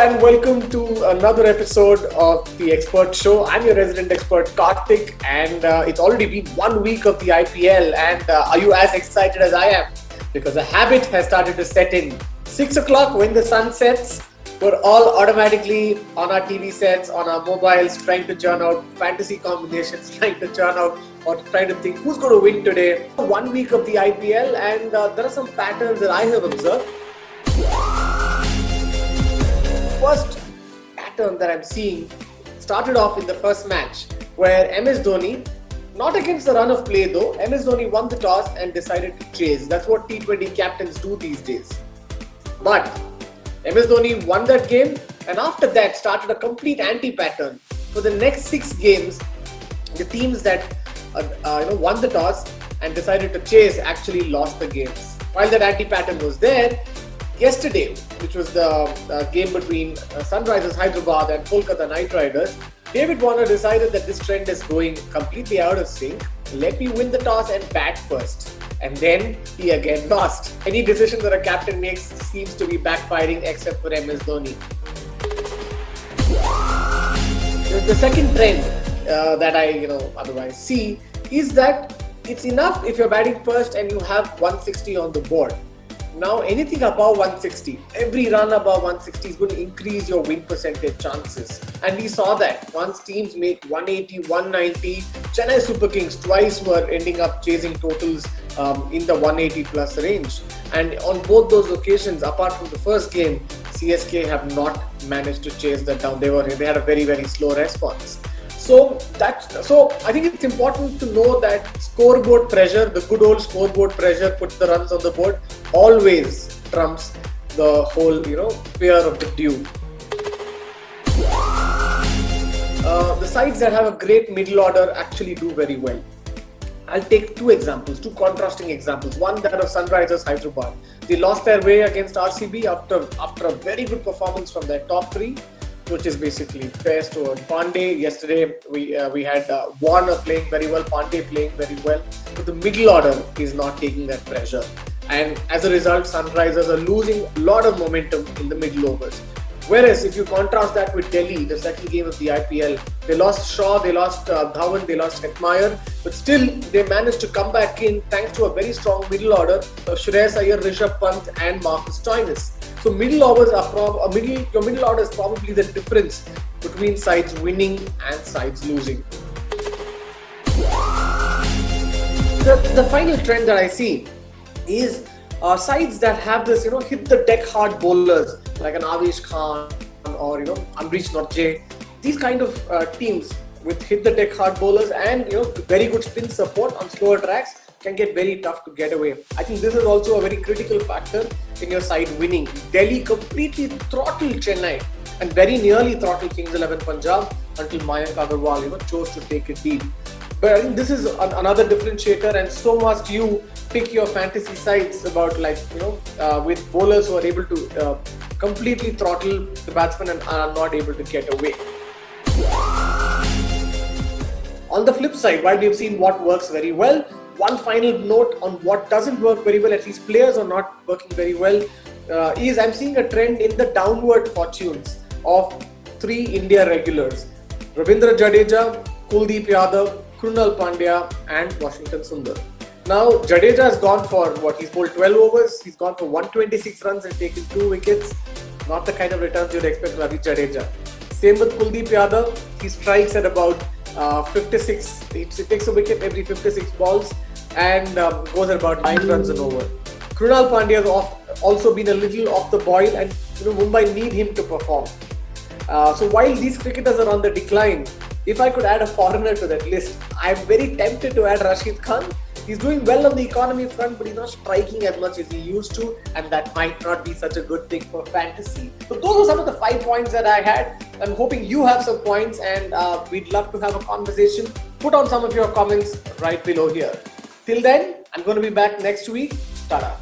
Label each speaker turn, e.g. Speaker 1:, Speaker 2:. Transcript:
Speaker 1: and welcome to another episode of The Expert Show. I'm your resident expert, Karthik, and it's already been 1 week of the IPL. And are you as excited as I am? Because a habit has started to set in. 6 o'clock when the sun sets, we're all automatically on our TV sets, on our mobiles, trying to churn out fantasy combinations, trying to churn out or trying to think who's going to win today. 1 week of the IPL, and there are some patterns that I have observed. First pattern that I'm seeing started off in the first match where MS Dhoni, not against the run of play though, MS Dhoni won the toss and decided to chase. That's what T20 captains do these days. But MS Dhoni won that game, and after that started a complete anti-pattern. For the next 6 games, the teams that won the toss and decided to chase actually lost the games. While that anti-pattern was there, yesterday, which was the game between Sunrisers Hyderabad and Kolkata Knight Riders, David Warner decided that this trend is going completely out of sync. Let me win the toss and bat first. And then he again lost. Any decision that a captain makes seems to be backfiring except for MS Dhoni. The second trend that I otherwise see is that it's enough if you're batting first and you have 160 on the board. Now anything above 160, every run above 160 is going to increase your win percentage chances. And we saw that once teams make 180, 190, Chennai Super Kings twice were ending up chasing totals in the 180 plus range. And on both those occasions, apart from the first game, CSK have not managed to chase that down. They had a very, very slow response. So I think it's important to know that scoreboard pressure, the good old scoreboard pressure, puts the runs on the board, always trumps the whole fear of the dew. The sides that have a great middle order actually do very well. I'll take two contrasting examples. One, that of Sunrisers Hyderabad. They lost their way against RCB after a very good performance from their top 3. Which is basically Bairstow and Pandey. Yesterday we had Warner playing very well, Pandey playing very well, but the middle order is not taking that pressure, and as a result Sunrisers are losing a lot of momentum in the middle overs. Whereas if you contrast that with Delhi, the second game of the IPL, they lost Shaw, they lost Dhawan, they lost Hetmeyer, but still they managed to come back in thanks to a very strong middle order of Shreyas Iyer, Rishabh Pant and Marcus Stoinis. So middle overs are your middle order is probably the difference between sides winning and sides losing. The final trend that I see is sides that have this hit the deck hard bowlers like an Avesh Khan or Amrish Nortje. These kind of teams with hit the deck hard bowlers and very good spin support on slower tracks can get very tough to get away. I think this is also a very critical factor in your side winning. Delhi completely throttled Chennai and very nearly throttled Kings 11 Punjab until Mayank Agarwal chose to take it deep. But I think this is another differentiator, and so must you pick your fantasy sides about with bowlers who are able to completely throttle the batsman and are not able to get away. On the flip side, while we've seen what works very well, one final note on what doesn't work very well, at least players are not working very well, is I'm seeing a trend in the downward fortunes of 3 India regulars. Ravindra Jadeja, Kuldeep Yadav, Krunal Pandya and Washington Sundar. Now Jadeja has gone for he's bowled 12 overs, he's gone for 126 runs and taken 2 wickets. Not the kind of returns you'd expect Ravi Jadeja. Same with Kuldeep Yadav, he strikes at about 56, he takes a wicket every 56 balls and goes at about 9 runs an over. Krunal Pandya has also been a little off the boil, and Mumbai need him to perform. So while these cricketers are on the decline, if I could add a foreigner to that list, I'm very tempted to add Rashid Khan. He's doing well on the economy front, but he's not striking as much as he used to, and that might not be such a good thing for fantasy. So those are some of the 5 points that I had. I'm hoping you have some points, and we'd love to have a conversation. Put on some of your comments right below here. Till then, I'm going to be back next week. Ta-da.